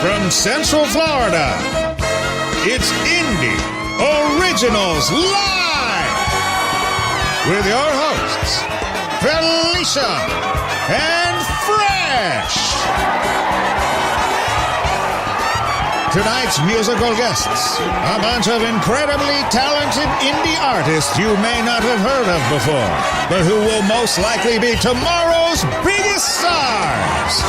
from Central Florida, it's Indie Originals Live with your hosts, Felicia and Fresh. Tonight's musical guests, a bunch of incredibly talented indie artists you may not have heard of before, but who will most likely be tomorrow's biggest stars.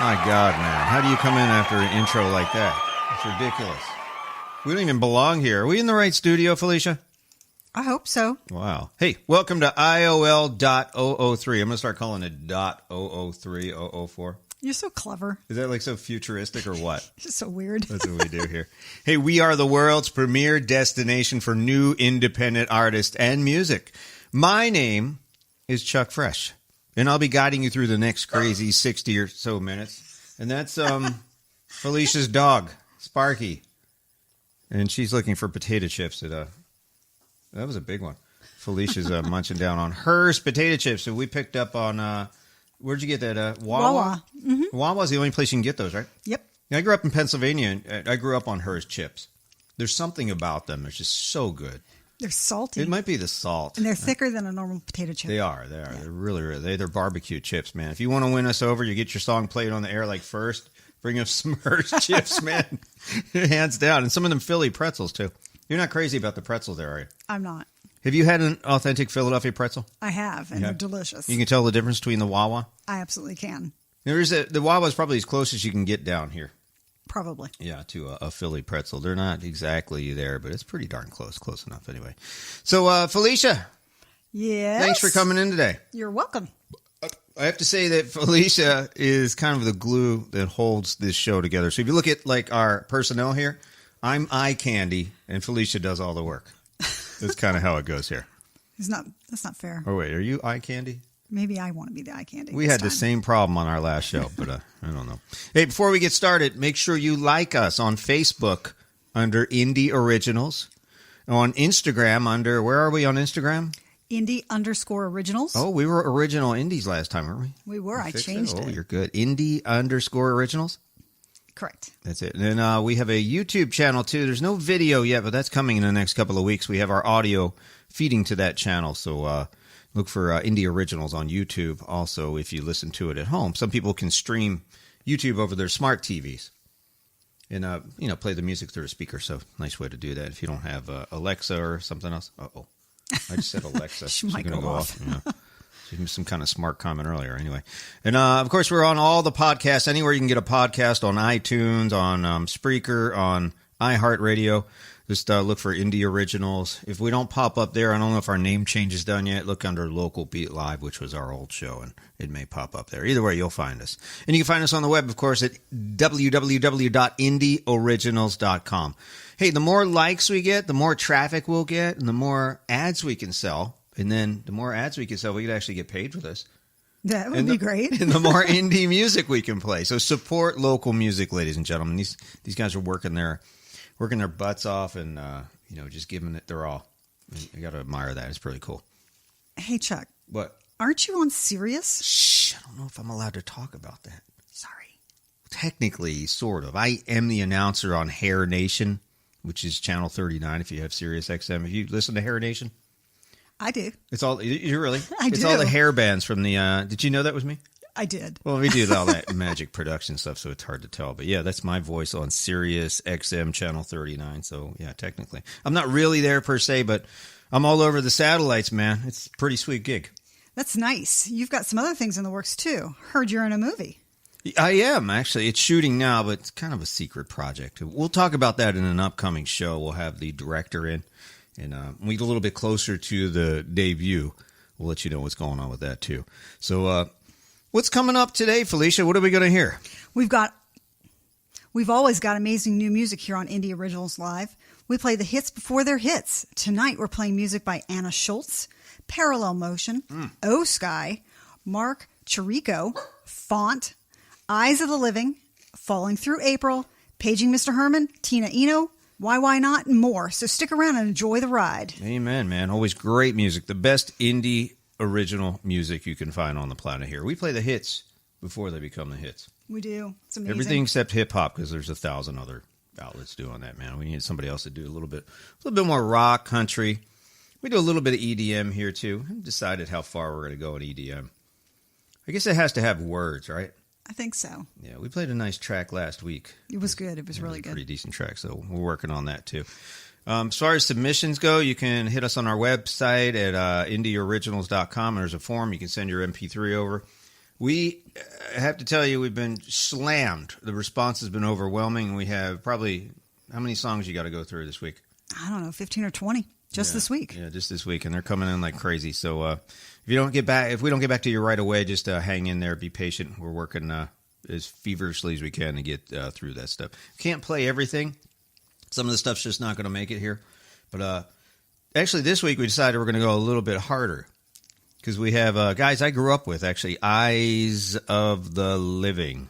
My God, man. How do you come in after an intro like that? It's ridiculous. We don't even belong here. Are we in the right studio, Felicia? I hope so. Wow. Hey, welcome to IOL.003. I'm going to start calling it .003, 004. You're so clever. Is that like so futuristic or what? It's just so weird. That's what we do here. Hey, we are the world's premier destination for new independent artists and music. My name is Chuck Fresh, and I'll be guiding you through the next crazy 60 or so minutes. And that's Felicia's dog, Sparky. And she's looking for potato chips at that was a big one. Felicia's munching down on hers potato chips. So we picked up on, where'd you get that? Wawa? Mm-hmm. Wawa's the only place you can get those, right? Yep. Yeah, I grew up in Pennsylvania, and I grew up on hers chips. There's something about them. They're just so good. They're salty. It might be the salt. And they're thicker than a normal potato chip. They are. Yeah. They're really. They're barbecue chips, man. If you want to win us over, you get your song played on the air like first. Bring us some hers chips, man. Hands down. And some of them Philly pretzels, too. You're not crazy about the pretzel there, are you? I'm not. Have you had an authentic Philadelphia pretzel? I have, and they're delicious. You can tell the difference between the Wawa? I absolutely can. The Wawa is probably as close as you can get down here. Probably. Yeah, to a Philly pretzel. They're not exactly there, but it's pretty darn close. Close enough anyway. So, Felicia. Yes? Thanks for coming in today. You're welcome. I have to say that Felicia is kind of the glue that holds this show together. So if you look at like our personnel here, I'm eye candy and Felicia does all the work. That's kind of how it goes here. That's not fair. Oh, wait, are you eye candy? Maybe I want to be the eye candy. We had the same problem on our last show, but I don't know. Hey, before we get started, make sure you like us on Facebook under Indie Originals. On Instagram under, where are we on Instagram? Indie_originals. Oh, we were original indies last time, weren't we? We were. I changed it. Oh, you're good. Indie_originals. Correct. That's it. And then we have a YouTube channel, too. There's no video yet, but that's coming in the next couple of weeks. We have our audio feeding to that channel. So look for Indie Originals on YouTube also if you listen to it at home. Some people can stream YouTube over their smart TVs and, play the music through a speaker. So nice way to do that if you don't have Alexa or something else. Uh-oh. I just said Alexa. She might go off. Yeah. Some kind of smart comment earlier anyway. And, of course, we're on all the podcasts. Anywhere you can get a podcast on iTunes, on Spreaker, on iHeartRadio. Just look for Indie Originals. If we don't pop up there, I don't know if our name change is done yet. Look under Local Beat Live, which was our old show, and it may pop up there. Either way, you'll find us. And you can find us on the web, of course, at www.indieoriginals.com. Hey, the more likes we get, the more traffic we'll get, and the more ads we can sell. And then the more ads we can sell, we could actually get paid for this. That would be great. And the more indie music we can play. So support local music, ladies and gentlemen. These guys are working their butts off and just giving it their all. You got to admire that. It's pretty cool. Hey, Chuck. What? Aren't you on Sirius? Shh. I don't know if I'm allowed to talk about that. Sorry. Technically, sort of. I am the announcer on Hair Nation, which is channel 39 if you have Sirius XM. Have you listened to Hair Nation? I do. It's all you really. It's all the hair bands from the. Did you know that was me? I did. Well, we do all that magic production stuff, so it's hard to tell. But yeah, that's my voice on Sirius XM channel 39. So yeah, technically, I'm not really there per se, but I'm all over the satellites, man. It's a pretty sweet gig. That's nice. You've got some other things in the works too. Heard you're in a movie. I am actually. It's shooting now, but it's kind of a secret project. We'll talk about that in an upcoming show. We'll have the director in. And when we get a little bit closer to the debut, we'll let you know what's going on with that, too. So what's coming up today, Felicia? What are we going to hear? We've always got amazing new music here on Indie Originals Live. We play the hits before they're hits. Tonight, we're playing music by Anna-Schulze, Parallel Motion, O-Sky, Mark-Chirico, Font, Eyes of the Living, Falling Through April, PagingMrHerman, Tina-Eno, Why Not, and more. So stick around and enjoy the ride. Amen, man. Always great music. The best indie original music you can find on the planet here. We play the hits before they become the hits. We do. It's amazing. Everything except hip hop, because there's 1,000 other outlets doing that, man. We need somebody else to do a little bit more rock, country. We do a little bit of EDM here too. I've decided how far we're going to go in EDM. I guess it has to have words, right? I think so. Yeah, we played a nice track last week. It was good. It was really good. Pretty decent track, so we're working on that too. As far as submissions go, you can hit us on our website at indieoriginals.com. There's a form. You can send your MP3 over. We have to tell you, we've been slammed. The response has been overwhelming. We have probably, how many songs you got to go through this week? I don't know, 15 or 20 this week. Yeah, just this week, and they're coming in like crazy. So if we don't get back to you right away, just hang in there, be patient. We're working as feverishly as we can to get through that stuff. Can't play everything. Some of the stuff's just not going to make it here. But actually, this week we decided we're going to go a little bit harder. Because we have guys I grew up with, actually, Eyes of the Living,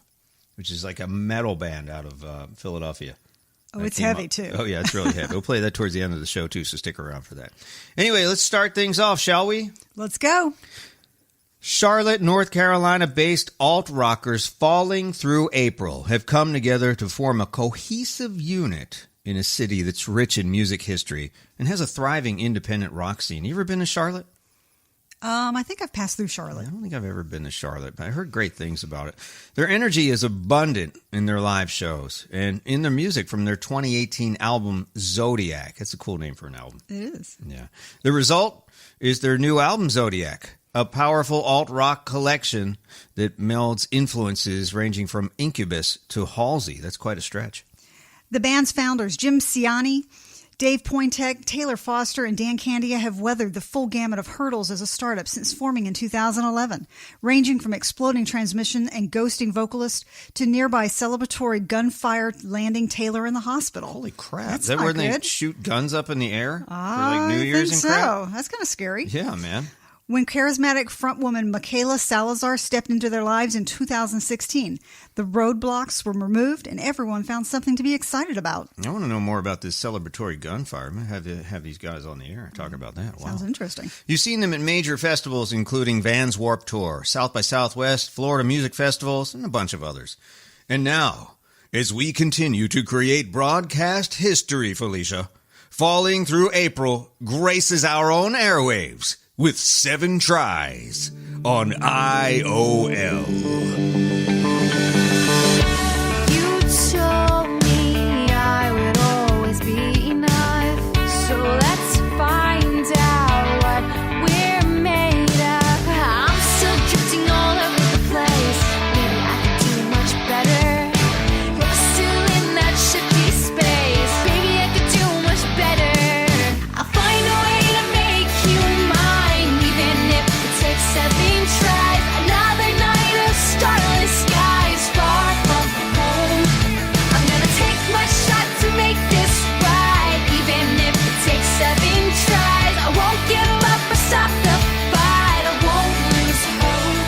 which is like a metal band out of Philadelphia. Oh, it's heavy, too. Oh, yeah, it's really heavy. We'll play that towards the end of the show, too, so stick around for that. Anyway, let's start things off, shall we? Let's go. Charlotte, North Carolina-based alt-rockers Falling Through April have come together to form a cohesive unit in a city that's rich in music history and has a thriving independent rock scene. You ever been to Charlotte? I think I've passed through Charlotte. I don't think I've ever been to Charlotte, but I heard great things about it. Their energy is abundant in their live shows and in their music from their 2018 album, Zodiac. That's a cool name for an album. It is. Yeah. The result is their new album, Zodiac, a powerful alt-rock collection that melds influences ranging from Incubus to Halsey. That's quite a stretch. The band's founders, Jim Ciani, Dave Pointek, Taylor Foster, and Dan Candia have weathered the full gamut of hurdles as a startup since forming in 2011, ranging from exploding transmission and ghosting vocalist to nearby celebratory gunfire landing Taylor in the hospital. Holy crap. That's Is that not where good. they shoot guns up in the air for like New Year's and I think crap? so. That's kind of scary. Yeah, man. When charismatic frontwoman Michaela Salazar stepped into their lives in 2016, the roadblocks were removed and everyone found something to be excited about. I want to know more about this celebratory gunfire. I'm going to have these guys on the air talk about that. Wow. Sounds interesting. You've seen them at major festivals, including Vans Warped Tour, South by Southwest, Florida Music Festivals, and a bunch of others. And now, as we continue to create broadcast history, Felicia, Falling Through April graces our own airwaves with 7 tries on IOL. You told me I would always be enough, so let's find out what we're made of. I'm still drifting all over the place. Maybe I could do much better. You're still in that shifty space. Maybe I could do much better. I'll find a way to make you mine, even if it takes 7 tries. Another night of starless skies, far from home. I'm gonna take my shot to make this right, even if it takes 7 tries. I won't give up or stop the fight. I won't lose hope.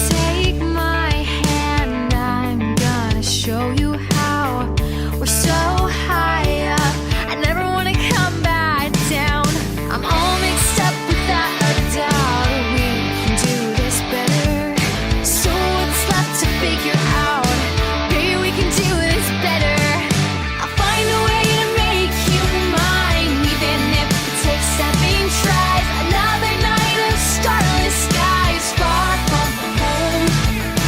Take my hand, I'm gonna show you how. We're so high up, I never wanna come back down. I'm all mixed up without a doubt. We can do this better. So what's left to figure out? Maybe we can do this better. I'll find a way to make you mine, even if it takes 7 tries. Another night of starless skies, far from home.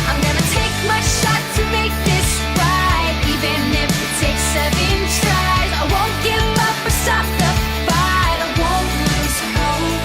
I'm gonna take my shot to make this right, even if it takes 7 tries. I won't give up or stop the fight. I won't lose hope.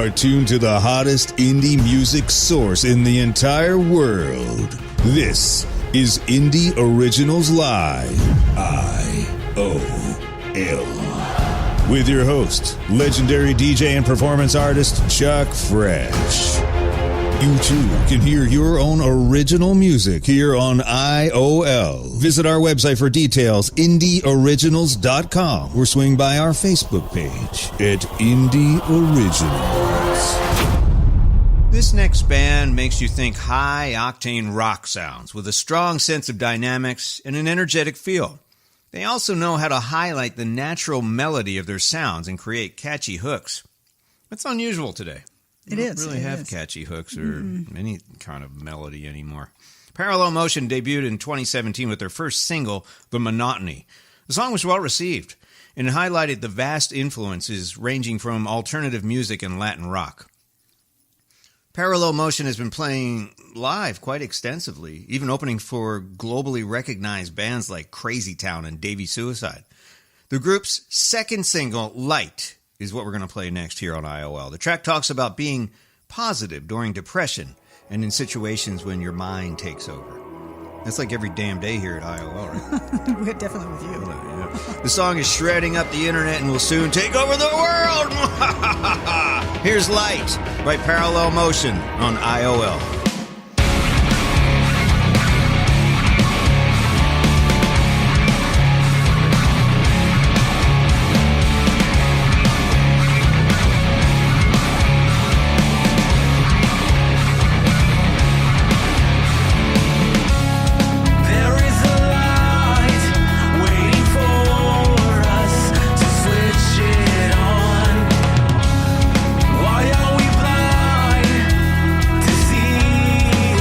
are tuned to the hottest indie music source in the entire world. This is Indie Originals Live, IOL. With your host, legendary DJ and performance artist, Chuck Fresh. You too can hear your own original music here on IOL. Visit our website for details, indieoriginals.com, or swing by our Facebook page at Indie Originals. This next band makes you think high-octane rock sounds with a strong sense of dynamics and an energetic feel. They also know how to highlight the natural melody of their sounds and create catchy hooks. That's unusual today. It We is. don't really It have is. catchy hooks or any kind of melody anymore. Parallel Motion debuted in 2017 with their first single, The Monotony. The song was well received and highlighted the vast influences ranging from alternative music and Latin rock. Parallel Motion has been playing live quite extensively, even opening for globally recognized bands like Crazy Town and Davey Suicide. The group's second single, Light, is what we're going to play next here on IOL. The track talks about being positive during depression and in situations when your mind takes over. That's like every damn day here at IOL, right? We're definitely with you. Yeah. The song is shredding up the internet and will soon take over the world. Here's Light by Parallel Motion on IOL. Why are we blind to see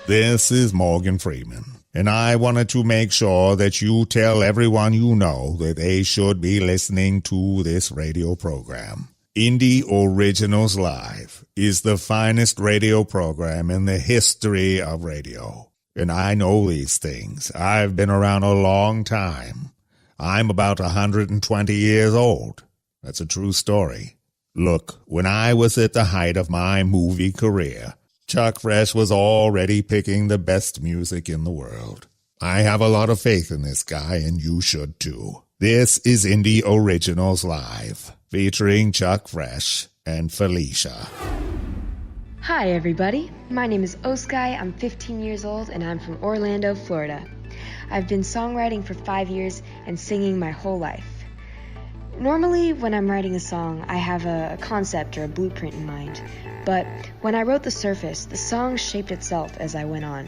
This is Morgan Freeman, and I wanted to make sure that you tell everyone you know that they should be listening to this radio program. Indie Originals Live is the finest radio program in the history of radio. And I know these things. I've been around a long time. I'm about 120 years old. That's a true story. Look, when I was at the height of my movie career, Chuck Fresh was already picking the best music in the world. I have a lot of faith in this guy, and you should too. This is Indie Originals Live. featuring Chuck Fresh and Felicia. Hi, everybody. My name is Oskai. I'm 15 years old, and I'm from Orlando, Florida. I've been songwriting for 5 years and singing my whole life. Normally, when I'm writing a song, I have a concept or a blueprint in mind. But when I wrote The Surface, the song shaped itself as I went on.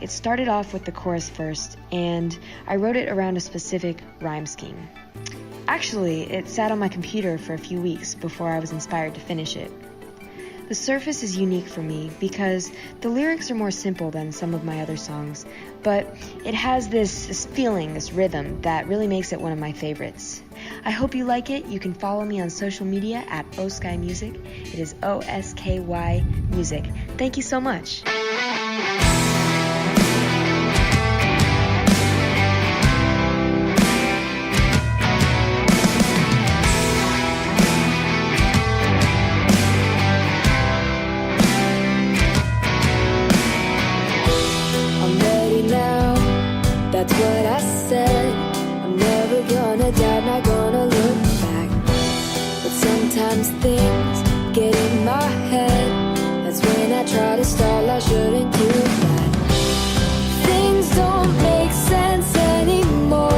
It started off with the chorus first, and I wrote it around a specific rhyme scheme. Actually, it sat on my computer for a few weeks before I was inspired to finish it. The Surface is unique for me because the lyrics are more simple than some of my other songs, but it has this feeling, this rhythm, that really makes it one of my favorites. I hope you like it. You can follow me on social media at Osky Music. It is OSKY Music. Thank you so much. That's what I said. I'm never gonna doubt, not gonna look back. But sometimes things get in my head. That's when I try to stall, I shouldn't do that. Things don't make sense anymore.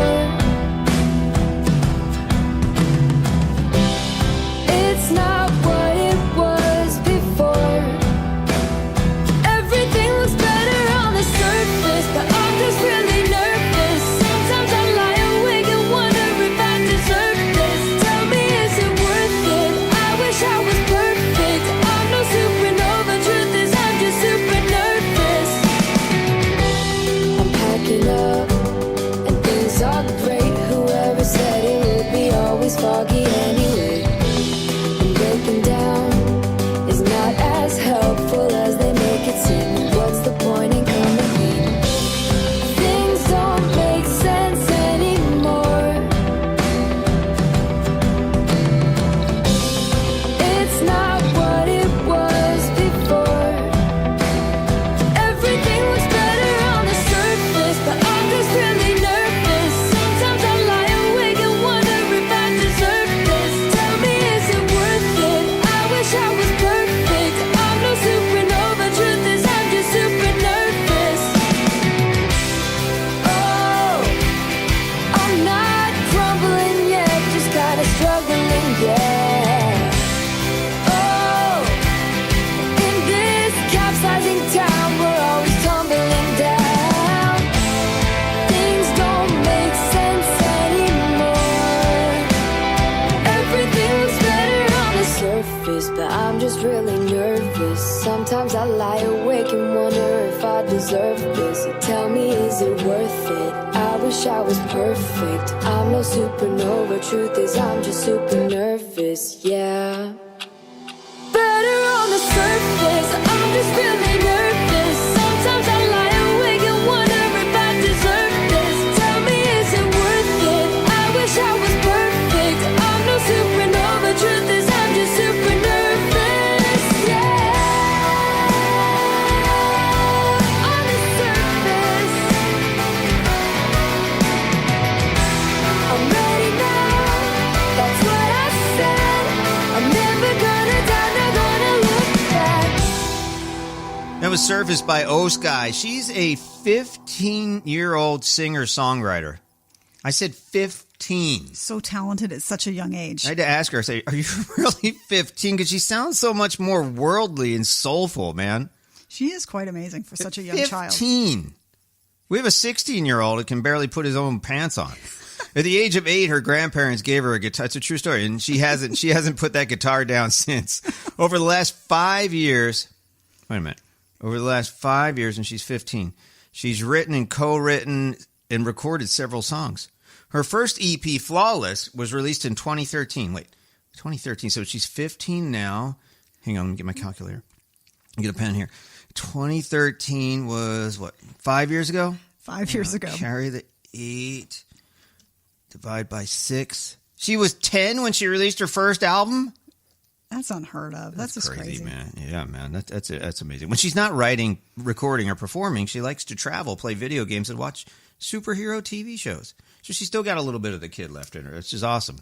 It's not what it was before. Everything looks better on the surface, but I'm just really foggy anyway, and breaking down is not as helpful as they make it seem. What's the point in coming clean? Things don't make sense anymore. It's not what it was before. Everything looks better on the surface, but I'm just really nervous. Sometimes I lie awake and wonder if I deserve this. Tell me, is it worth it? I wish I was perfect. I'm no supernova. Truth is, I'm just super nervous. Oh, I'm not crumbling yet, just kinda struggling, yeah. Oh, in this capsizing town, we're always tumbling down. Things don't make sense anymore. Everything looks better on the surface, but I'm just really nervous. Sometimes I lie awake and wonder if I deserve this. So tell me, is it worth it? I wish I was perfect. I'm no supernova. Truth is, I'm just super nervous, yeah. Better on the surface, I'm just really nervous. Sometimes I lie awake and wonder if I deserve this. Tell me, is it worth it? I wish I was perfect. I'm no supernova. Truth is, I'm just super nervous, yeah. On the surface, I'm ready now. That's what I said. I'm never gonna die, not gonna look back. That was Surface by Osky. She's a 15-year-old singer-songwriter. I said 15. So talented at such a young age. I had to ask her, I say, are you really 15? Because she sounds so much more worldly and soulful, man. She is quite amazing for such a young 15. child. We have a 16-year-old that can barely put his own pants on. At the age of 8, her grandparents gave her a guitar. It's a true story, and she hasn't put that guitar down since. Over the last 5 years, wait a minute. Over the last 5 years, and she's 15, she's written and co-written and recorded several songs. Her first EP, Flawless, was released in 2013. Wait, 2013. So she's 15 now. Hang on, let me get my calculator. Get a pen here. 2013 was what? 5 years ago? 5 years ago. Carry the 8. Divide by 6. She was 10 when she released her first album? That's unheard of. That's just crazy. Man. Yeah, man. That's amazing. When she's not writing, recording, or performing, she likes to travel, play video games, and watch superhero TV shows. So she's still got a little bit of the kid left in her. It's just awesome.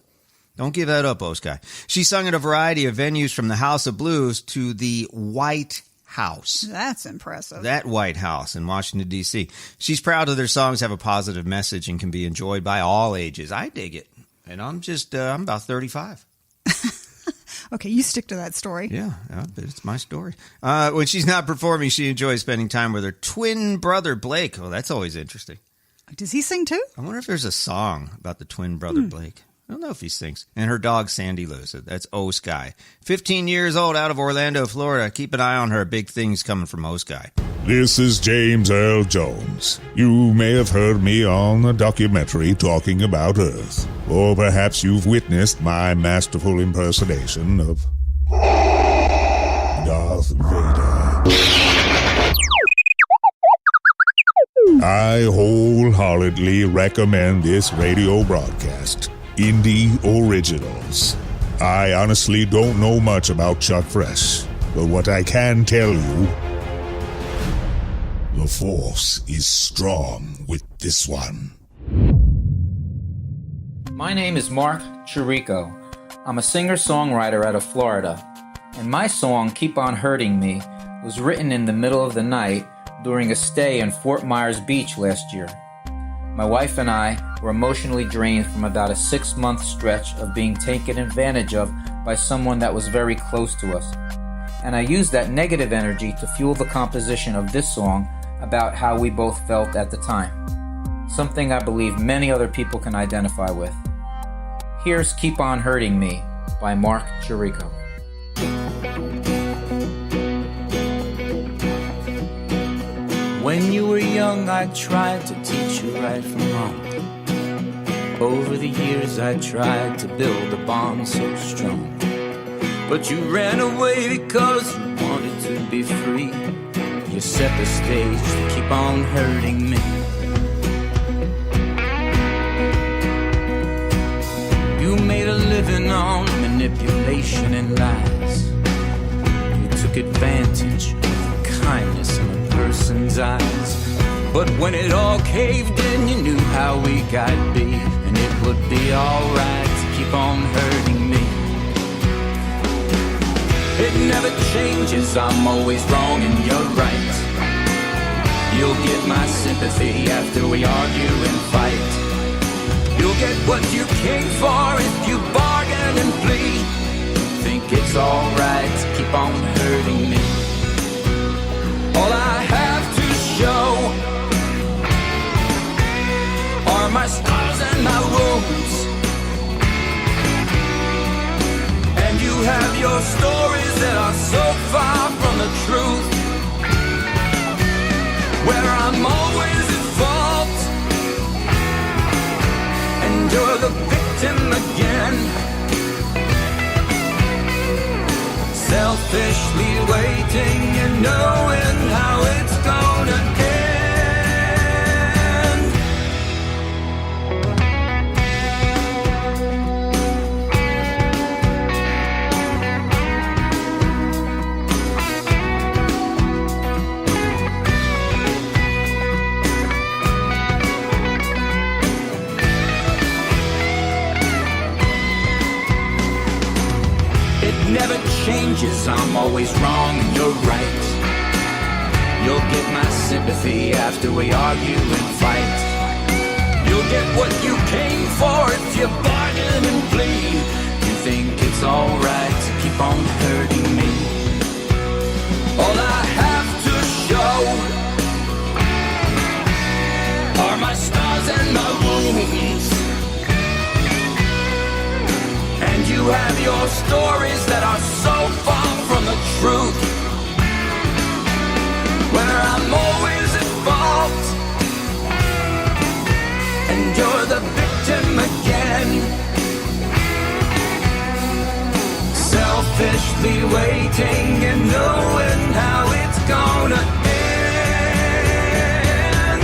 Don't give that up, Oskai. She sung at a variety of venues from the House of Blues to the White House. That's impressive. That White House in Washington, D.C. She's proud that their songs have a positive message and can be enjoyed by all ages. I dig it. And I'm about 35. Okay, you stick to that story. Yeah, it's my story. When she's not performing, she enjoys spending time with her twin brother, Blake. Oh, that's always interesting. Does he sing too? I wonder if there's a song about the twin brother, Blake. I don't know if he sings. And her dog, Sandy Lou. That's O-Sky. 15 years old, out of Orlando, Florida. Keep an eye on her. Big things coming from O-Sky. This is James Earl Jones. You may have heard me on a documentary talking about Earth. Or perhaps you've witnessed my masterful impersonation of Darth Vader. I wholeheartedly recommend this radio broadcast, Indie Originals. I honestly don't know much about Chuck Fresh, but what I can tell you, the Force is strong with this one. My name is Mark-Chirico. I'm a singer-songwriter out of Florida, and my song, Keep On Hurting Me, was written in the middle of the night during a stay in Fort Myers Beach last year. My wife and I were emotionally drained from about a 6-month stretch of being taken advantage of by someone that was very close to us. And I used that negative energy to fuel the composition of this song about how we both felt at the time. Something I believe many other people can identify with. Here's Keep On Hurting Me by Mark-Chirico. When you were young, I tried to teach you right from wrong. Over the years, I tried to build a bond so strong. But you ran away because you wanted to be free. You set the stage to keep on hurting me. You made a living on manipulation and lies. You took advantage of the kindness in a person's eyes. But when it all caved in, you knew how we got beat. And it would be alright to keep on hurting me. It never changes, I'm always wrong and you're right. You'll get my sympathy after we argue and fight. You'll get what you came for if you bargain and plead. Think it's alright to keep on hurting me. All I have to show are my scars and my wounds. And you have your stories that are so far from the truth, where I'm always at fault and you're the victim again. Selfishly waiting and knowing how it's gonna end. Never changes, I'm always wrong and you're right. You'll get my sympathy after we argue and fight. You'll get what you came for if you bargain and plead. You think it's alright to keep on hurting me. All I have to show are my scars and my wounds. And you have your stories that are so far from the truth, where I'm always at fault and you're the victim again. Selfishly waiting and knowing how it's gonna end.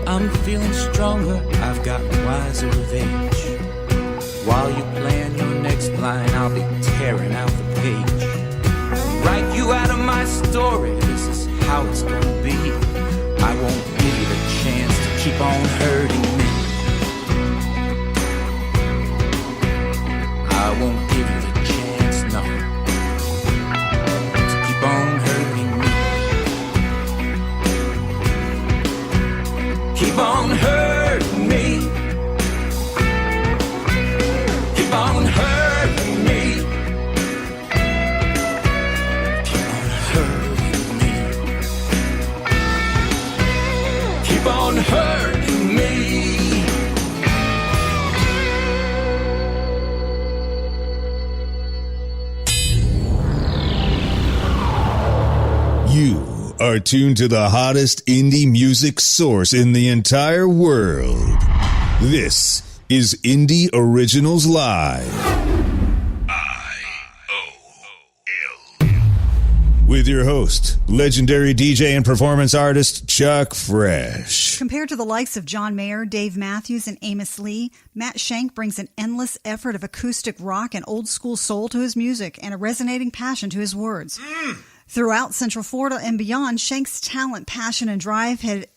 I'm feeling stronger, I've gotten wiser with age. While you plan your next line, I'll be tearing out the page. Write you out of my story, this is how it's gonna be. I won't give you the chance to keep on hurting me. You are tuned to the hottest indie music source in the entire world. This is Indie Originals Live. With your host, legendary DJ and performance artist, Chuck Fresh. Compared to the likes of John Mayer, Dave Matthews, and Amos Lee, Matt Shank brings an endless effort of acoustic rock and old school soul to his music and a resonating passion to his words. Throughout Central Florida and beyond, Shank's talent, passion, and drive have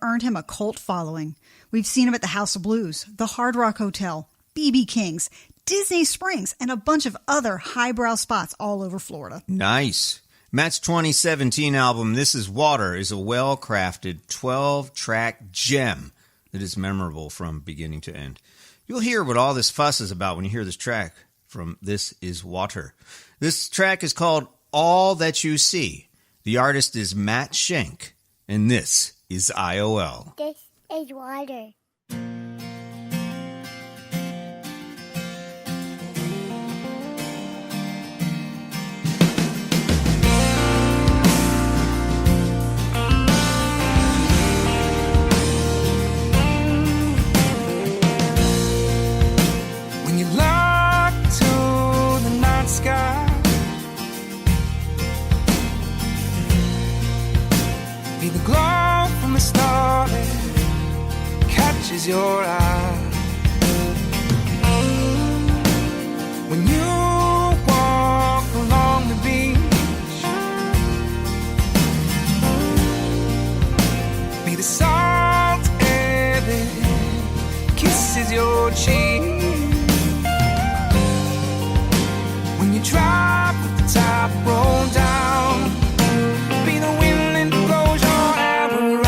earned him a cult following. We've seen him at the House of Blues, the Hard Rock Hotel, BB King's, Disney Springs, and a bunch of other highbrow spots all over Florida. Nice. Matt's 2017 album, This Is Water, is a well-crafted 12-track gem that is memorable from beginning to end. You'll hear what all this fuss is about when you hear this track from This Is Water. This track is called All That You See. The artist is Matt Shank, and this is IOL. This is water. Glow from a star that catches your eye. When you walk along the beach, be the salt air that kisses your cheek. When you drive with the top roll down, be the wind that blows your hair around.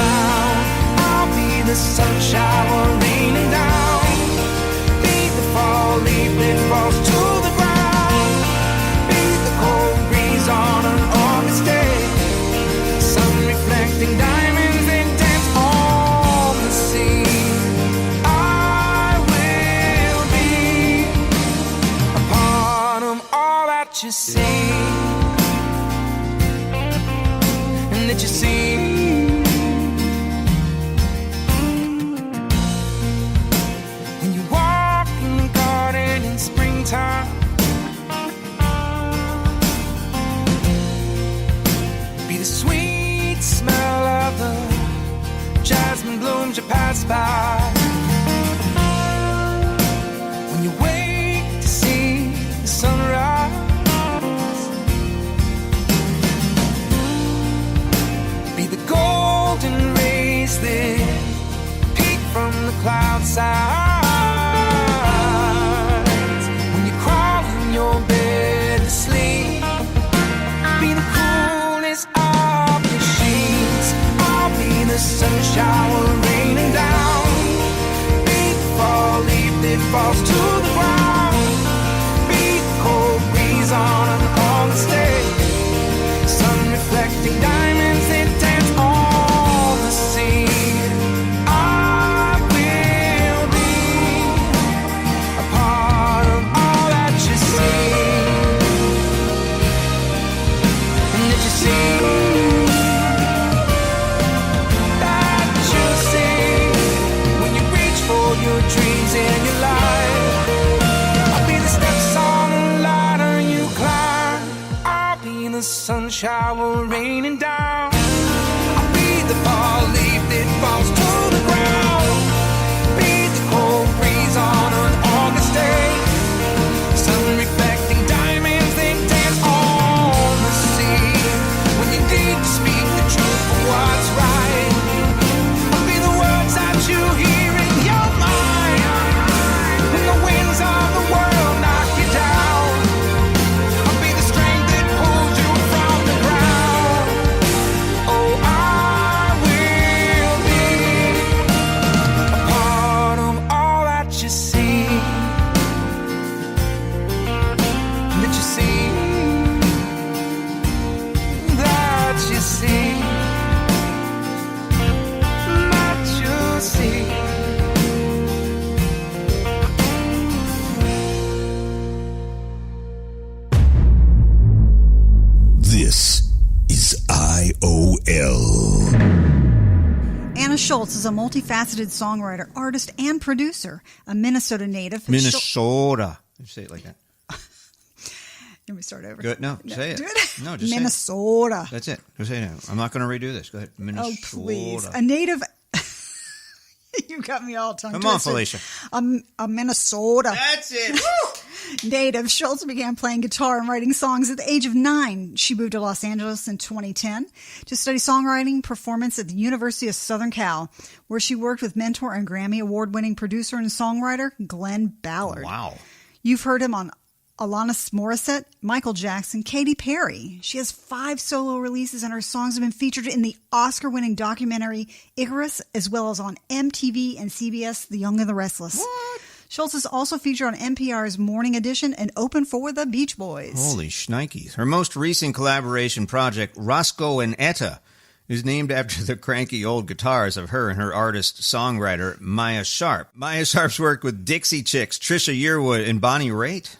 I'll be the sun shower raining down, be the fall leaf that falls to the ground, be the cold breeze on an August day, sun reflecting diamonds that dance on the sea. I will be a part of all that you see. That you see. When you walk in the garden in springtime, be the sweet smell of the jasmine blooms you pass by. When you wake to see the sunrise, golden rays that peek from the cloud sides. When you crawl in your bed to sleep, be the coolest of the sheets. I'll be the sun shower raining down, be the fall leaf that falls to the ground, be the cold breeze on an August day, sun reflecting diamonds that dance on the sea. I will be a part of all that you see, and that you see, that you see. When you reach for your dreams in your life, I'll be the steps on the ladder you climb. I'll be the sun shower raining down, I'll be the fall leaf that falls to the ground, be the cold breeze on an August day, sun reflecting diamonds that dance on the sea. When you need to speak the truth for what's right, I'll be the words that you hear in your mind. When the winds of the world knock you down, I'll be the strength that pulls you from the ground. Anna Schulze is a multifaceted songwriter, artist, and producer, a Minnesota native. Minnesota. You say it like that. Let me start over. Go ahead. No, say it. Do it. No, just Minnesota. say it. That's it. Just say it. I'm not going to redo this. Go ahead. Minnesota. Oh, please. A native. You got me all tongue Come on, twisted. Felicia. A Minnesota That's it. native, Schulze began playing guitar and writing songs at the age of 9. She moved to Los Angeles in 2010 to study songwriting performance at the University of Southern Cal, where she worked with mentor and Grammy Award-winning producer and songwriter Glenn Ballard. Wow. You've heard him on Alanis Morissette, Michael Jackson, Katy Perry. She has 5 solo releases, and her songs have been featured in the Oscar-winning documentary Icarus, as well as on MTV and CBS' The Young and the Restless. What? Schulze is also featured on NPR's Morning Edition and open for the Beach Boys. Holy shnikes. Her most recent collaboration project, Roscoe and Etta, is named after the cranky old guitars of her and her artist-songwriter, Maya Sharp. Maya Sharp's worked with Dixie Chicks, Trisha Yearwood, and Bonnie Raitt.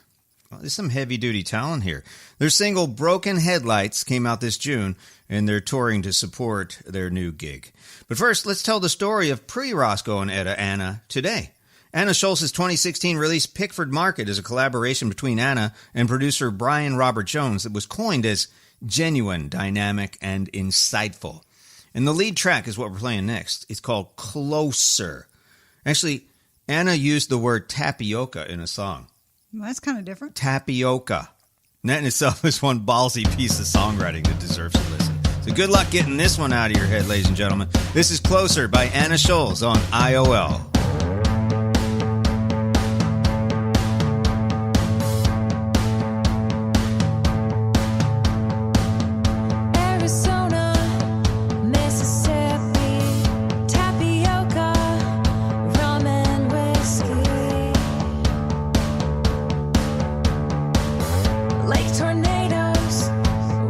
Well, there's some heavy-duty talent here. Their single, Broken Headlights, came out this June, and they're touring to support their new gig. But first, let's tell the story of pre-Roscoe and Etta Anna today. Anna Schulze's 2016 release, Pickford Market, is a collaboration between Anna and producer Brian Robert Jones that was coined as genuine, dynamic, and insightful. And the lead track is what we're playing next. It's called Closer. Actually, Anna used the word tapioca in a song. Well, that's kind of different. Tapioca. And that in itself is one ballsy piece of songwriting that deserves a listen. So good luck getting this one out of your head, ladies and gentlemen. This is Closer by Anna Schulze on IOL. Arizona, Mississippi, tapioca, rum and whiskey, lake tornadoes,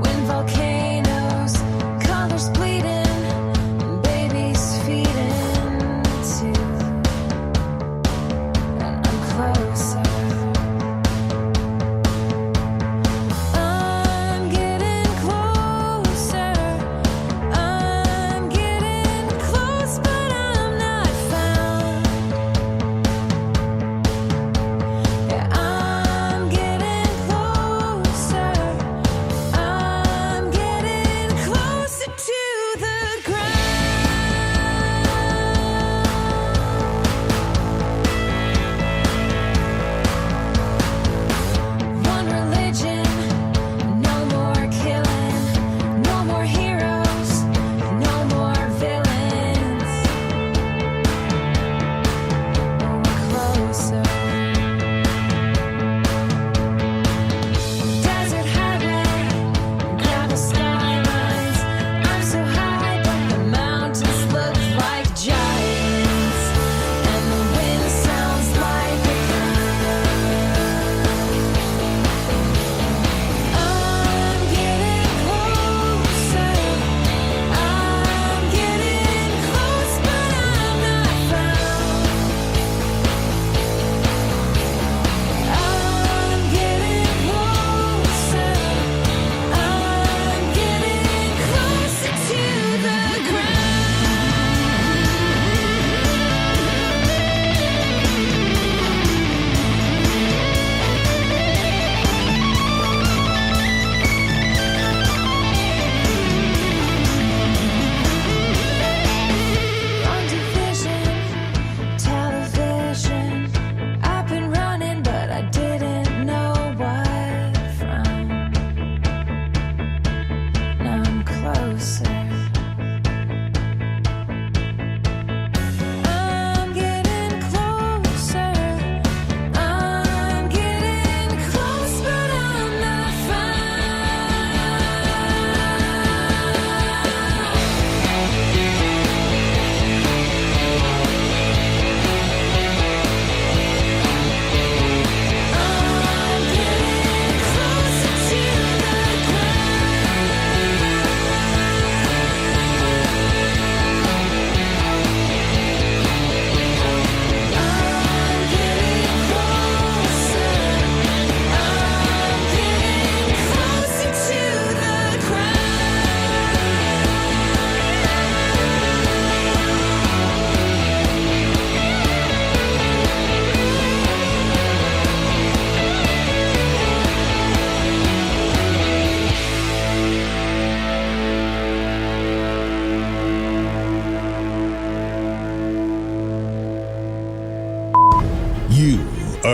wind volcanoes, colors bleeding, babies feeding too.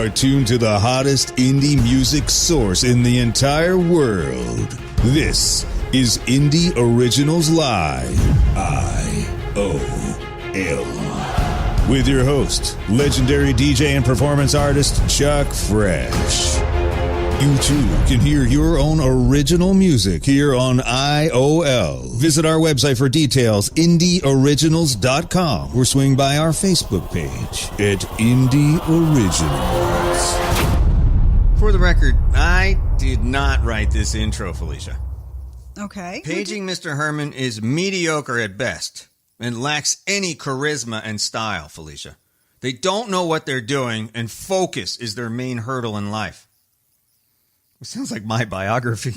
are tuned to the hottest indie music source in the entire world. This is Indie Originals Live, IOL. With your host, legendary DJ and performance artist Chuck Fresh. You too can hear your own original music here on IOL. Visit our website for details, indieoriginals.com, or swing by our Facebook page at Indie Originals. For the record, I did not write this intro, Felicia. Okay. Paging Mr. Herman is mediocre at best and lacks any charisma and style, Felicia. They don't know what they're doing, and focus is their main hurdle in life. It sounds like my biography.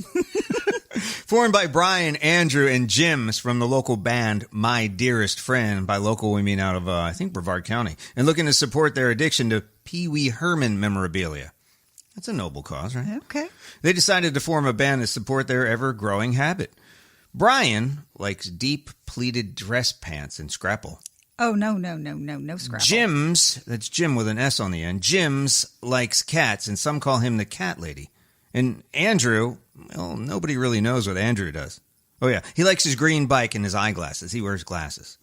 Formed by Brian, Andrew, and Jims from the local band My Dearest Friend. By local, we mean out of, I think, Brevard County. And looking to support their addiction to Pee Wee Herman memorabilia. That's a noble cause, right? Okay. They decided to form a band to support their ever-growing habit. Brian likes deep pleated dress pants and scrapple. Oh, no scrapple. Jims, that's Jim with an S on the end, Jims likes cats, and some call him the cat lady. And Andrew, well, nobody really knows what Andrew does. Oh, yeah, he likes his green bike and his eyeglasses. He wears glasses.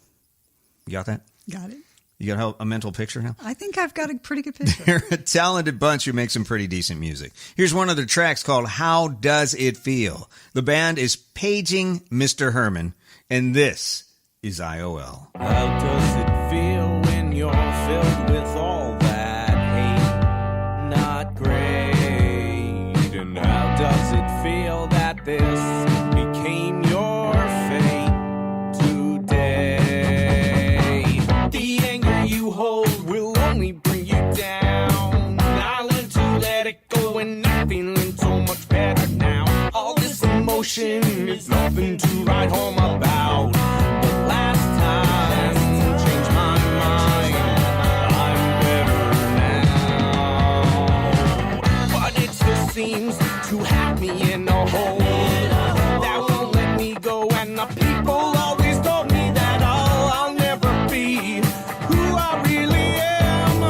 You got that? Got it. You got a mental picture now? I think I've got a pretty good picture. They're a talented bunch who make some pretty decent music. Here's one of their tracks called How Does It Feel? The band is Paging Mr. Herman, and this is IOL. How does it feel when you're filled with all that hate? Not great. And how does it feel that this became your fate today? The anger you hold will only bring you down. I learned to let it go and I'm feeling so much better now. All this emotion is nothing to write home about. But last time changed my mind. I'm better now. But it still seems to have me in a hole that won't let me go. And the people always told me that I'll never be who I really am.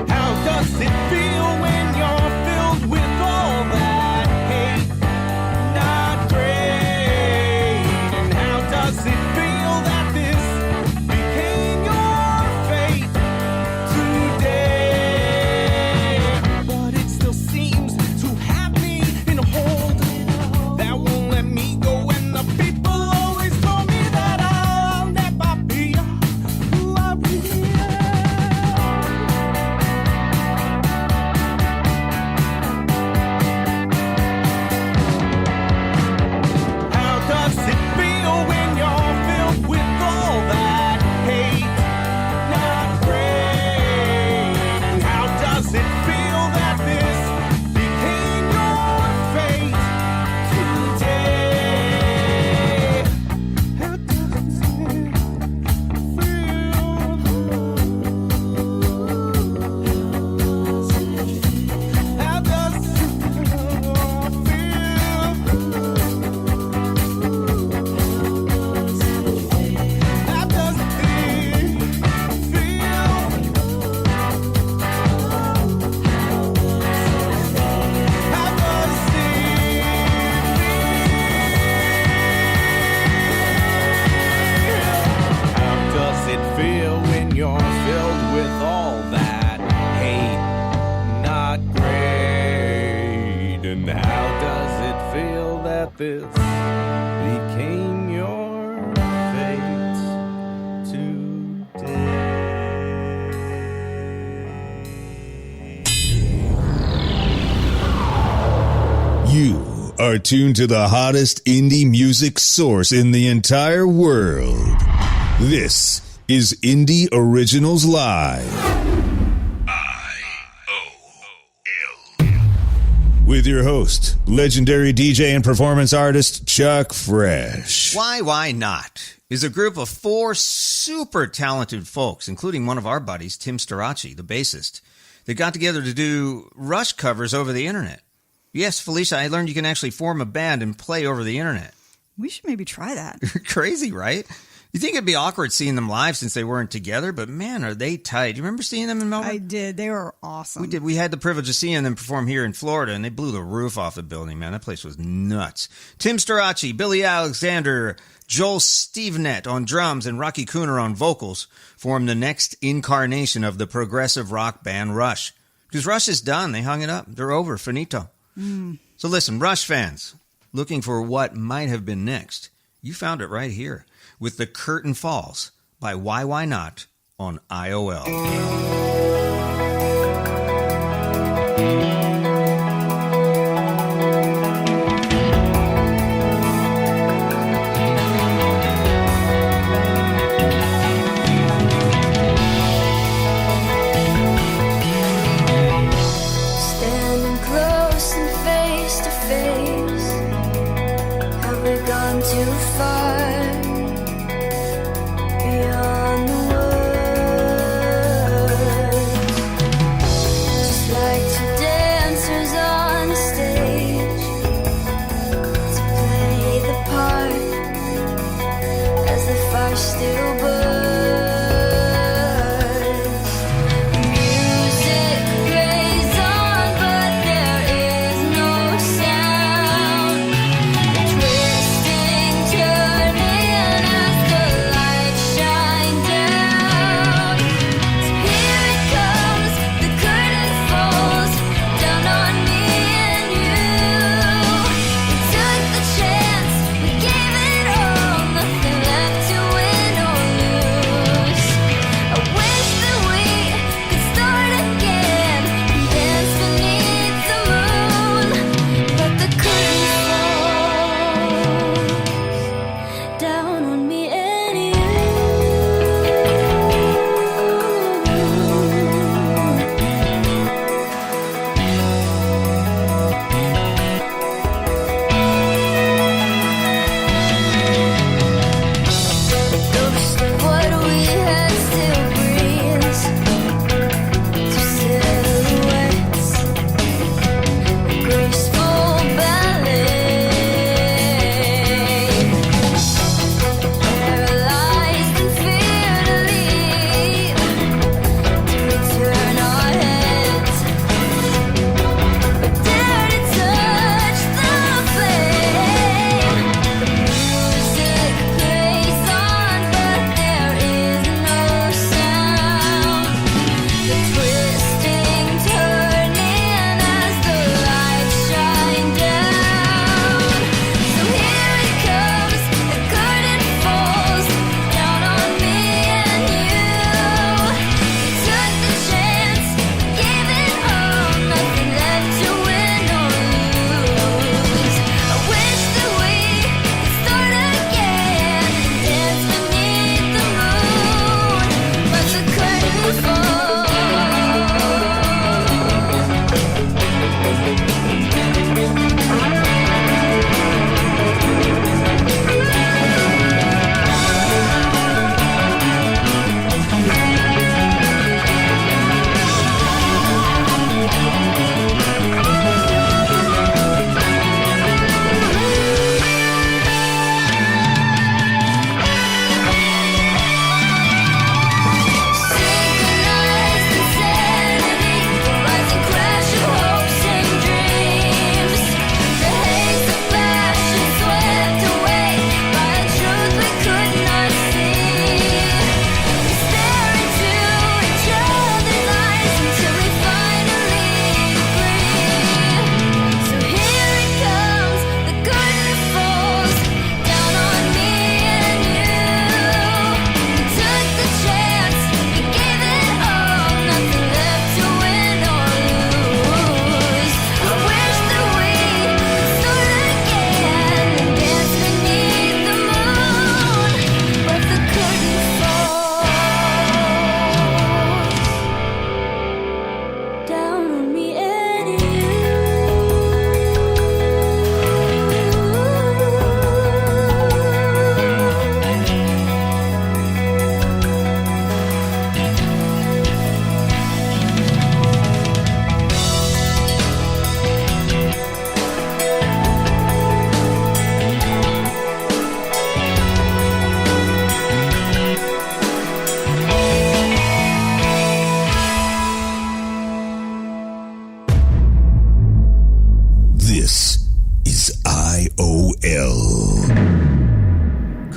How does it feel when you're filled with all that hate? Not great. And how does it feel that this became your fate today? But it still seems to have me in a hold that won't let me go. And the people always told me that I'll never be who I really am. How does it feel when you're filled with all that hate? Not great. And how does it feel that this became your fate today? How does it feel? How does it How does it How does it feel when you're filled with all that hate? Not great. And how does it feel that this became your fate today? You are tuned to the hottest indie music source in the entire world. This is Indie Originals Live. With your host, legendary DJ and performance artist Chuck Fresh. Why Not is a group of 4 super talented folks, including one of our buddies, Tim Starachi, the bassist. They got together to do Rush covers over the internet. Yes, Felicia, I learned you can actually form a band and play over the internet. We should maybe try that. Crazy, right? You think it'd be awkward seeing them live since they weren't together, but man, are they tight. You remember seeing them in Melbourne? I did. They were awesome. We did. We had the privilege of seeing them perform here in Florida, and they blew the roof off the building, man. That place was nuts. Tim Storace, Billy Alexander, Joel Stevenet on drums, and Rocky Cooner on vocals formed the next incarnation of the progressive rock band Rush. Because Rush is done. They hung it up. They're over. Finito. So listen, Rush fans, looking for what might have been next, you found it right here with The Curtain Falls by Why Not on IOL. Standing close and face to face, have we gone too far beyond the words? Just like two dancers on a stage to play the part as the fire still burns. Music plays on, but there is no sound. Twisting, turning as the lights shine down. So here it comes, the curtain falls down on me and you. We took the chance, we gave it all, nothing left to win or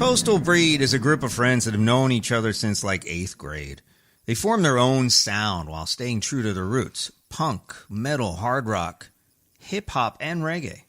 Coastal Breed is a group of friends that have known each other since like 8th grade. They form their own sound while staying true to their roots. Punk, metal, hard rock, hip-hop, and reggae.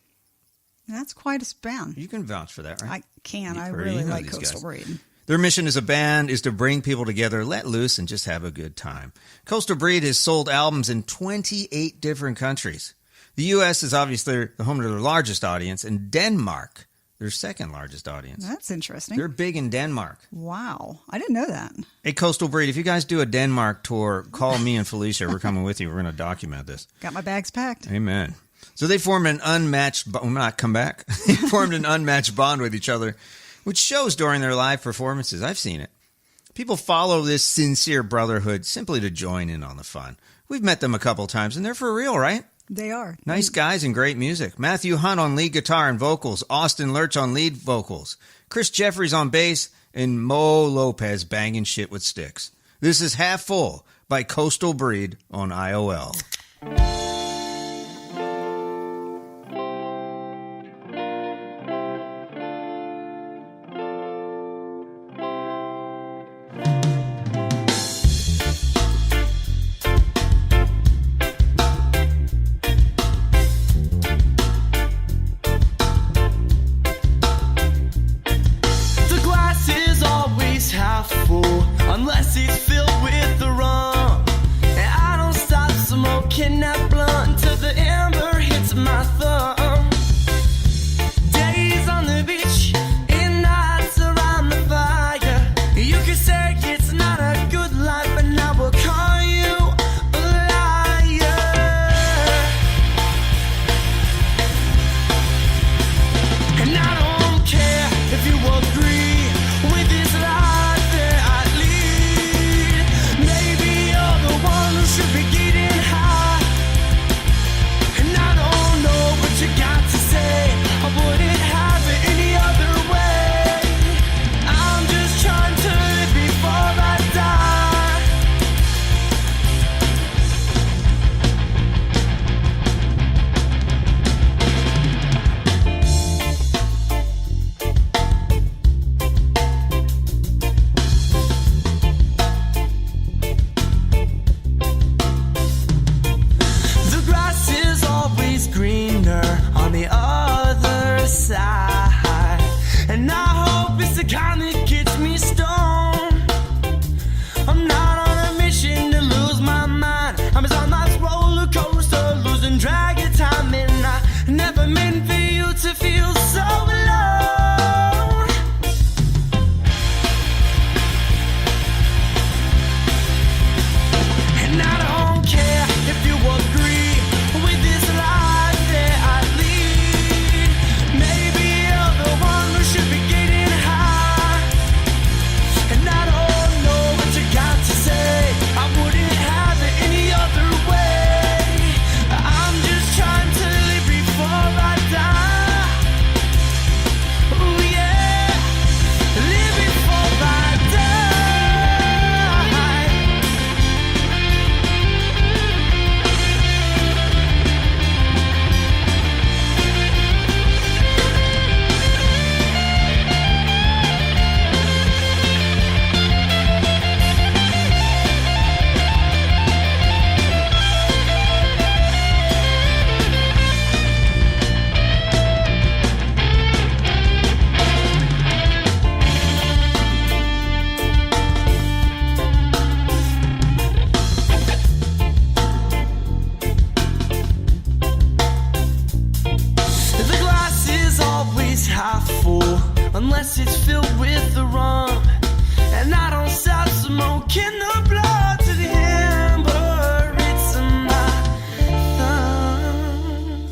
That's quite a span. You can vouch for that, right? I can. I Perry, really you know like these Coastal guys. Breed. Their mission as a band is to bring people together, let loose, and just have a good time. Coastal Breed has sold albums in 28 different countries. The U.S. is obviously the home to their largest audience, and Denmark, their second largest audience. That's interesting. They're big in Denmark. Wow. I didn't know that. Hey, Coastal Breed, if you guys do a Denmark tour, call me and Felicia. We're coming with you. We're going to document this. Got my bags packed. Amen. So they formed an unmatched, they formed an unmatched bond with each other, which shows during their live performances. I've seen it. People follow this sincere brotherhood simply to join in on the fun. We've met them a couple times, and they're for real, right? They are. Nice guys and great music. Matthew Hunt on lead guitar and vocals, Austin Lurch on lead vocals, Chris Jeffries on bass, and Mo Lopez banging shit with sticks. This is Half Full by Coastal Breed on IOL. Unless it's filled with the rum, and I don't stop smoking that blunt till the ember hits my thumb. Days on the beach and nights around the fire. You could say it's not a good life, but I will call you a liar. And I don't care if you agree with this life that I lead. Maybe you're the one who should be getting high. And I don't know what you got to say. I wouldn't have it any other way. I'm just trying to live before I die. The grass is always greener on the other side. And I hope it's the kind that gets me stoned. I'm not on a mission to lose my mind. I'm just on this roller coaster, losing track of time. And I never meant for you to feel so alone. And I don't care if you agree with this life that I lead. Maybe you're the one who should be getting high. And I don't know what you got to say. I wouldn't have it any other way. I'm just trying to live before I die. Ooh yeah, live before I die. The glass is always half full, unless it's filled with the rum. And I don't stop smoking the blood to the ember. It's in my thumb.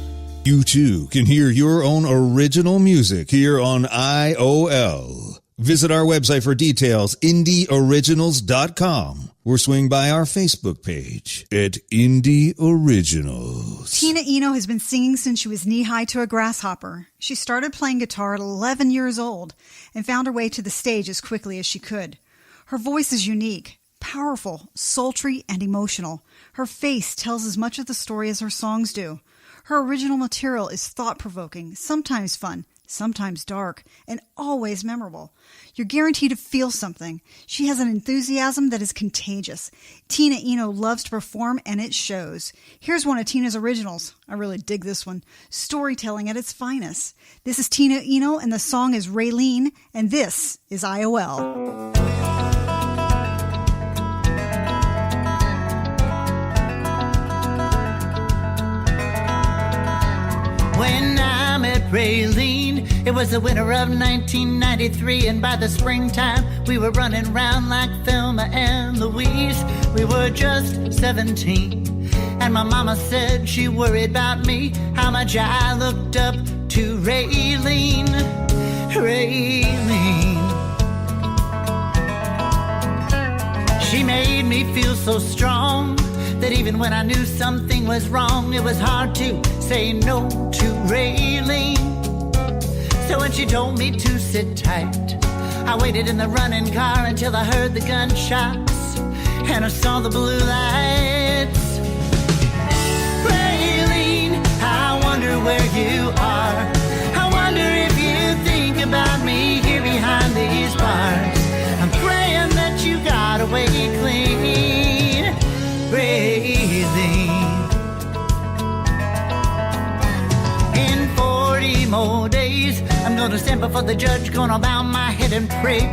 You too can hear your own original music here on IOL. Visit our website for details, indieoriginals.com, or swing by our Facebook page at Indie Originals. Tina-Eno has been singing since she was knee-high to a grasshopper. She started playing guitar at 11 years old and found her way to the stage as quickly as she could. Her voice is unique, powerful, sultry, and emotional. Her face tells as much of the story as her songs do. Her original material is thought-provoking, sometimes fun, sometimes dark, and always memorable. You're guaranteed to feel something. She has an enthusiasm that is contagious. Tina-Eno loves to perform, and it shows. Here's one of Tina's originals. I really dig this one. Storytelling at its finest. This is Tina-Eno, and the song is Raylene, and this is IOL. When I met Raylene, it was the winter of 1993, and by the springtime, we were running around like Thelma and Louise. We were just 17, and my mama said she worried about me, how much I looked up to Raylene. Raylene. She made me feel so strong that even when I knew something was wrong, it was hard to say no to Raylene. So when she told me to sit tight, I waited in the running car until I heard the gunshots and I saw the blue lights. Raylene, I wonder where you are. I wonder if you think about me here behind these bars. I'm praying that you got away clean, Raylene. In 40 more days, I'm gonna stand before the judge, gonna bow my head and pray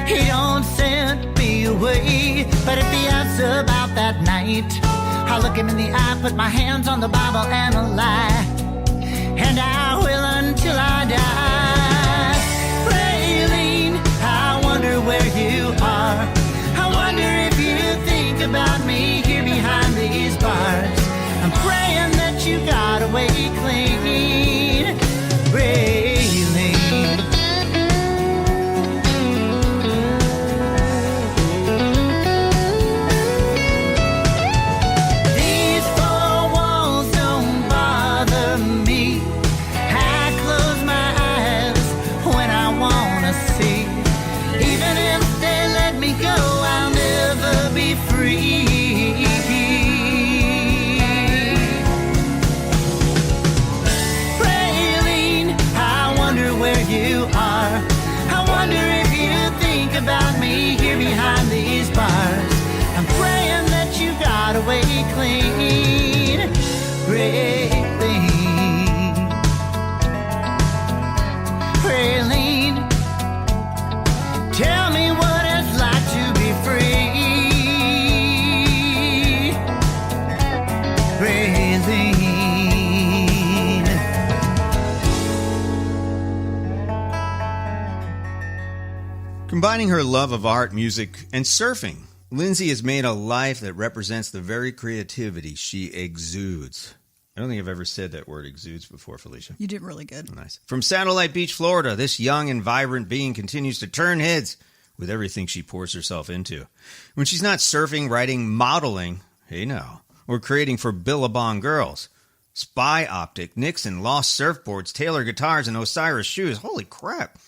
he don't send me away. But if he asks about that night, I'll look him in the eye, put my hands on the Bible and a lie, and I will until I die. Raylene, I wonder where you are. I wonder if you think about me here behind these bars. I'm praying that you got away clean, Raylene. These four walls don't bother me. I close my eyes when I wanna see. Even if they let me go, I'll never be free. You are. I wonder if you think about me here behind these bars. I'm praying that you got away clean, Raylene. Raylene, tell me what it's like to be free, Raylene. Combining her love of art, music, and surfing, Lindsay has made a life that represents the very creativity she exudes. I don't think I've ever said that word exudes before, Felicia. You did really good. Nice. From Satellite Beach, Florida, this young and vibrant being continues to turn heads with everything she pours herself into. When she's not surfing, writing, modeling, hey now, or creating for Billabong Girls, Spy Optic, Nixon, Lost Surfboards, Taylor Guitars, and Osiris Shoes. Holy crap.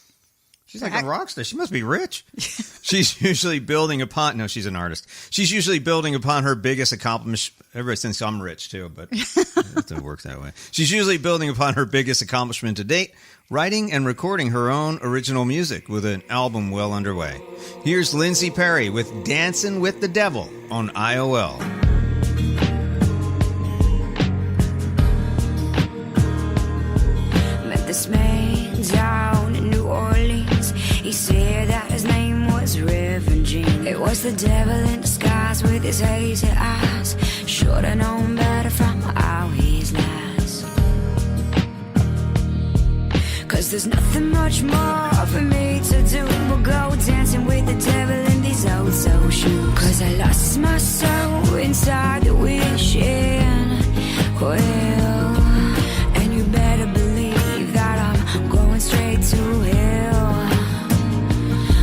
She's like a rock star. She must be rich. She's usually building upon... No, she's an artist. She's usually building upon her biggest accomplishment... Ever since I'm rich, too, but it doesn't work that way. She's usually building upon her biggest accomplishment to date, writing and recording her own original music with an album well underway. Here's Lindsay Perry with Dancing with the Devil on IOL. Met this man down in New Orleans. He said that his name was Reverend Jean. It was the devil in disguise with his hazy eyes. Should've known better from how he's lies. Cause there's nothing much more for me to do but go dancing with the devil in these old soul shoes. Cause I lost my soul inside the wishing well, and you better believe that I'm going straight to hell.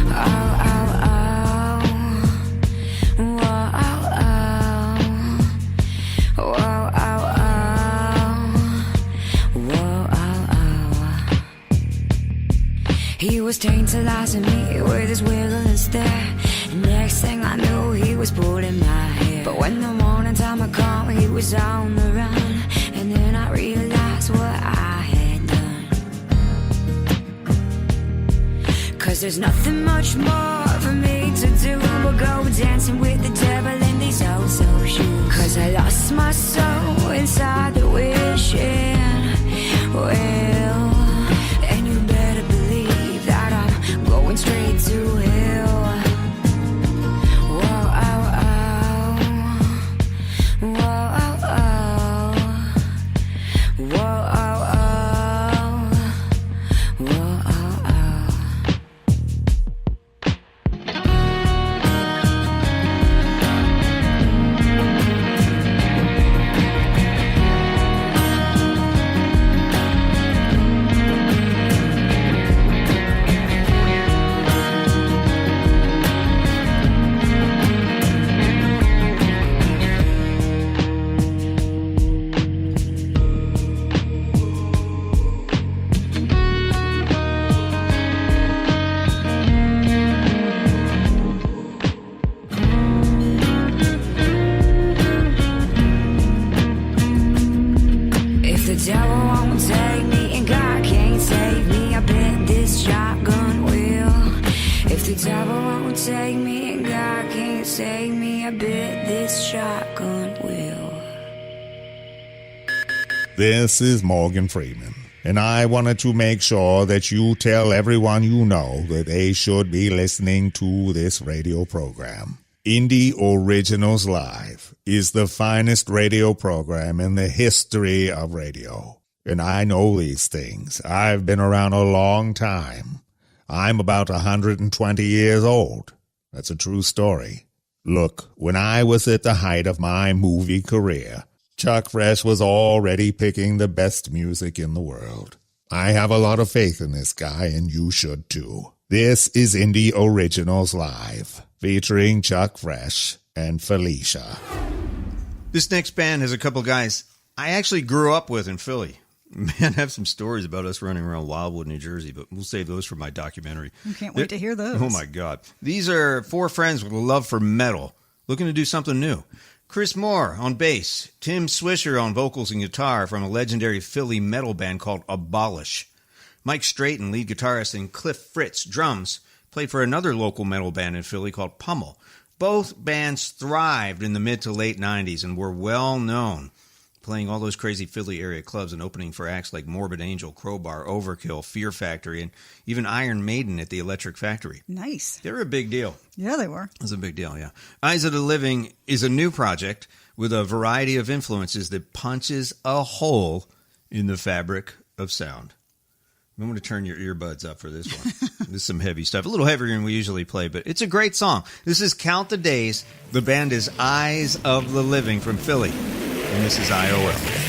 Oh, oh, oh. Whoa, oh, oh. Whoa, oh, oh. Whoa, oh, oh. He was tantalizing me with his wiggle and stare. And next thing I knew, he was pulling my hair. But when the morning time had come, he was on the run. And then I realized what I had done. 'Cause there's nothing much more for me to do but go dancing with the devil in these old shoes. 'Cause I lost my soul inside the wishing well, and you better believe that I'm going straight to hell. Whoa, oh, oh. Whoa, oh, oh. Whoa, oh, oh. Whoa, oh, oh. If the devil won't take me and God can't save me, I bet this shotgun will. If the devil won't take me and God can't save me, I bet this shotgun will. This is Morgan Freeman, and I wanted to make sure that you tell everyone you know that they should be listening to this radio program. Indie Originals Live is the finest radio program in the history of radio. And I know these things. I've been around a long time. I'm about 120 years old. That's a true story. Look, when I was at the height of my movie career, Chuck Fresh was already picking the best music in the world. I have a lot of faith in this guy, and you should too. This is Indie Originals Live, featuring Chuck Fresh and Felicia. This next band has a couple guys I actually grew up with in Philly. Man, I have some stories about us running around Wildwood, New Jersey, but we'll save those for my documentary. I can't wait to hear those. Oh, my God. These are four friends with a love for metal, looking to do something new. Chris Moore on bass, Tim Swisher on vocals and guitar from a legendary Philly metal band called Abolish. Mike Strayton, lead guitarist, and Cliff Fritz, drums, played for another local metal band in Philly called Pummel. Both bands thrived in the mid to late 90s and were well known, playing all those crazy Philly area clubs and opening for acts like Morbid Angel, Crowbar, Overkill, Fear Factory, and even Iron Maiden at the Electric Factory. Nice. They were a big deal. Yeah, they were. It was a big deal, yeah. Eyes of the Living is a new project with a variety of influences that punches a hole in the fabric of sound. I'm going to turn your earbuds up for this one. This is some heavy stuff. A little heavier than we usually play, but it's a great song. This is Count the Days. The band is Eyes of the Living from Philly. And this is IOL.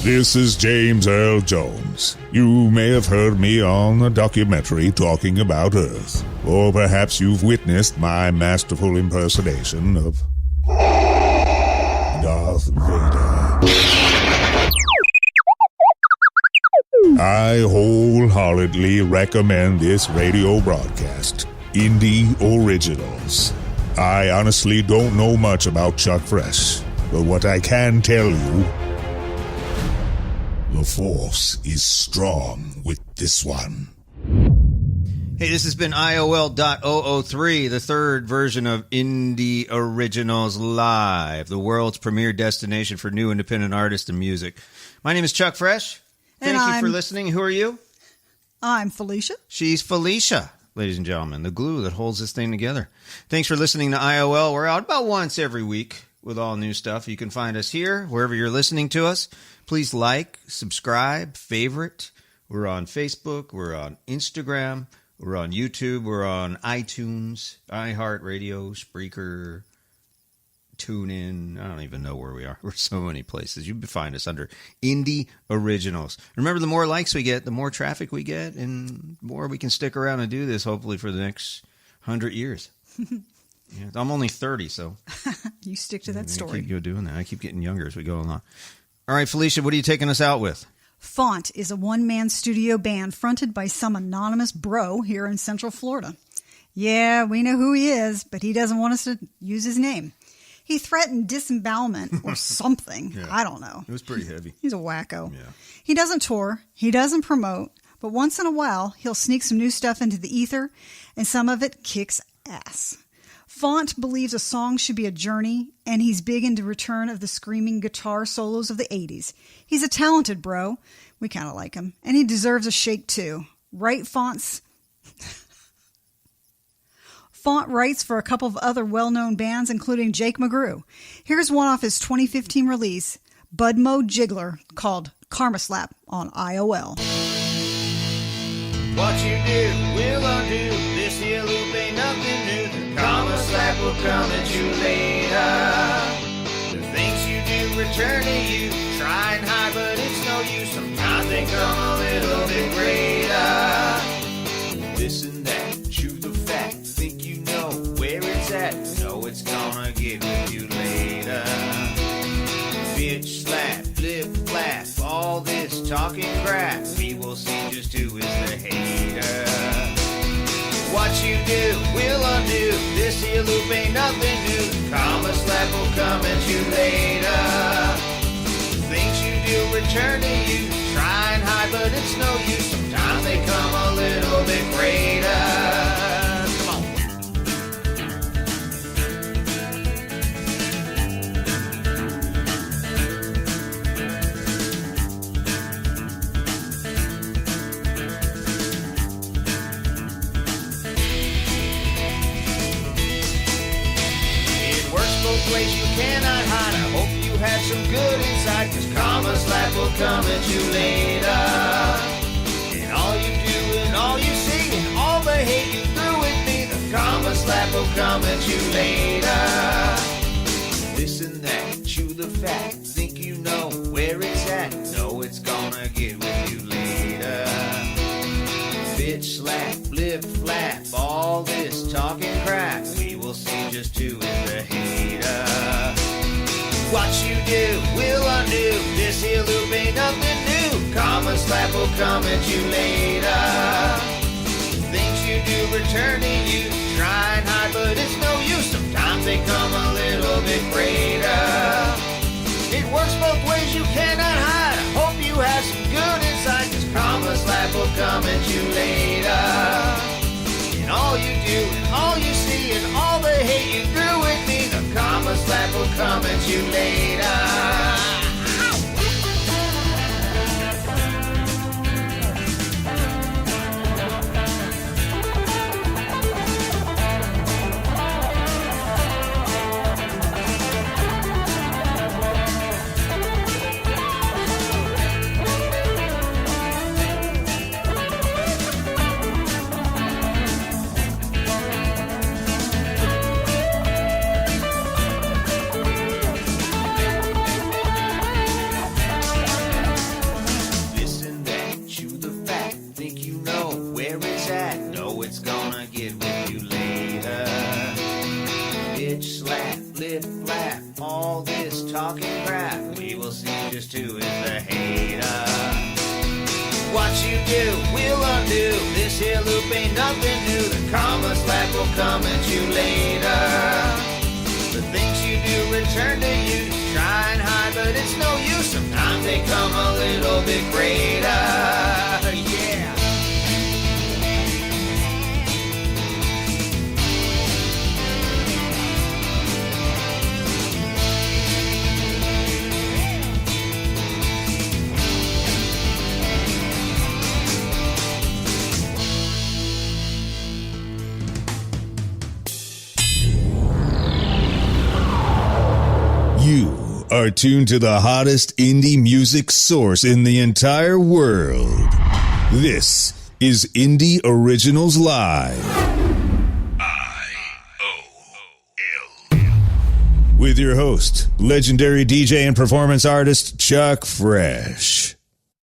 This is James Earl Jones. You may have heard me on a documentary talking about Earth, or perhaps you've witnessed my masterful impersonation of Darth Vader. I wholeheartedly recommend this radio broadcast, Indie Originals. I honestly don't know much about Chuck Fresh, but what I can tell you, the Force is strong with this one. Hey, this has been IOL.003, the third version of Indie Originals Live, the world's premier destination for new independent artists and music. My name is Chuck Fresh. Thank you for listening. Who are you? I'm Felicia. She's Felicia, ladies and gentlemen, the glue that holds this thing together. Thanks for listening to IOL. We're out about once every week with all new stuff. You can find us here, wherever you're listening to us. Please like, subscribe, favorite. We're on Facebook. We're on Instagram. We're on YouTube. We're on iTunes, iHeartRadio, Spreaker, TuneIn. I don't even know where we are. We're so many places. You can find us under Indie Originals. Remember, the more likes we get, the more traffic we get, and the more we can stick around and do this, hopefully, for the next 100 years. Yeah, I'm only 30, so. You stick to that story. I keep doing that. I keep getting younger as we go along. All right, Felicia, what are you taking us out with? Font is a one-man studio band fronted by some anonymous bro here in Central Florida. Yeah, we know who he is, but he doesn't want us to use his name. He threatened disembowelment or something. Yeah. I don't know. It was pretty heavy. He's a wacko. Yeah. He doesn't tour. He doesn't promote. But once in a while, he'll sneak some new stuff into the ether, and some of it kicks ass. Font believes a song should be a journey, and he's big into return of the screaming guitar solos of the 80s. He's a talented bro. We kind of like him. And he deserves a shake, too. Right, Font's? Font writes for a couple of other well-known bands, including Jake McGrew. Here's one off his 2015 release, Bud Mode Jiggler, called Karma Slap on IOL. What you do will undo. This here loop ain't nothing new. The karma slap will come at you later. The things you do return to you. Try and hide, but it's no use. Sometimes they come a little bit greater. This and that, chew the fat. Think you know where it's at. Know it's gonna get with you later. Bitch, slap, flip, flap. All this talking crap. We will see just who is the hater. What you do will undo. This here loop ain't nothing new. Karma slap will come at you later. Things you do return to you. Try and hide, but it's no use. Sometimes they come a little bit greater. Come on. Both ways you cannot hide. I hope you have some good inside, cause karma slap will come at you later. And all you do and all you see and all the hate you threw at me, the karma slap will come at you later. This and that, chew the fat, think you know where it's at, know it's gonna get with you later. Bitch, slap, flip, flap, all this talking crap, we will see just who is the hater. What you do will undo. This here loop ain't nothing new. Karma slap will come at you later. Things you do return to you. Try and hide, but it's no use. Sometimes they come a little bit greater. It works both ways, you cannot hide. I hope you have some good inside, cause karma slap will come at you later. And all you do and all you see and all the hate you threw at me, the karma slap will come at you later. flip flap, all this talking crap. We will see just who is the hater. What you do, we'll undo. This here loop ain't nothing new. The karma slap will come at you later. The things you do return to you. Try and hide, but it's no use. Sometimes they come a little bit greater. Yeah. You are tuned to the hottest indie music source in the entire world. This is Indie Originals Live. IOL. With your host, legendary DJ and performance artist Chuck Fresh.